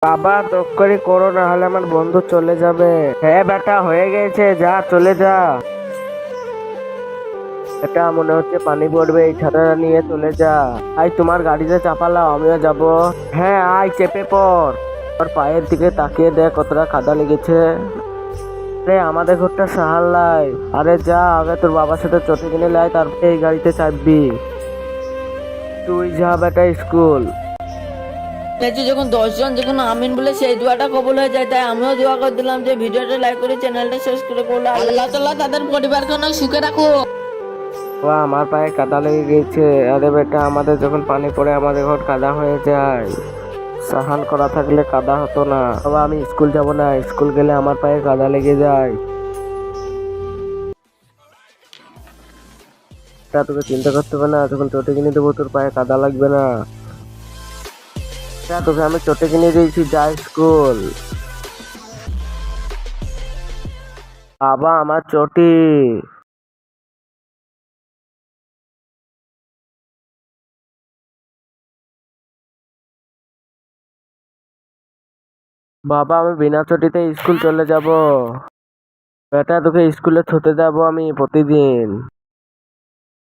বাবা তক্করি করো না হলে আমার বন্ধু চলে যাবে। হ্যাঁ বেটা হয়ে গেছে, যা চলে যা। এটা মনে হচ্ছে পানি পড়বে, এই ছাতাটা নিয়ে চলে যা। আই তোমার গাড়িতে চাপালাও, আমিও যাব। হ্যাঁ আয় চেপে পড়। তোর পায়ের দিকে তাকিয়ে দেখ কতটা কাদা লেগেছে। আরে আমাদের ঘরটা সাহার। আরে যা আগে তোর বাবার সাথে চটে কিনে লাই, তারপরে এই গাড়িতে চাপবি। তুই যা বেটা স্কুল। দেখছি যখন 10 জন যখন আমিন বলে সেই দোয়াটা কবুল হয়ে যায়, তাই আমিও দোয়া করে দিলাম যে ভিডিওটা লাইক করে চ্যানেলটা সাবস্ক্রাইব করলো। আল্লাহ তাআলা তাদের পরিবারকে অনেক সুখে রাখো। বাবা আমার পায়ে কাদা লেগে গেছে। আরে বেটা আমাদের যখন পানি পড়ে আমাদের ঘর কাদা হয়ে যায়। সাহান করা থাকলে কাদা হতো না। বাবা আমি স্কুল যাব না, স্কুল গেলে আমার পায়ে কাদা লেগে যায়। তা তোকে চিন্তা করতে হবে না, যখন চটে কিনে দেবো তোর পায়ে কাদা লাগবে না। তা তোকে আমি চটে কিনে দিয়েছি, যা স্কুল। বাবা আমার চটি। বাবা আমি বিনা চটিতে স্কুল চলে যাব। বেটা তোকে স্কুলে ছুটে যাবো আমি প্রতিদিন।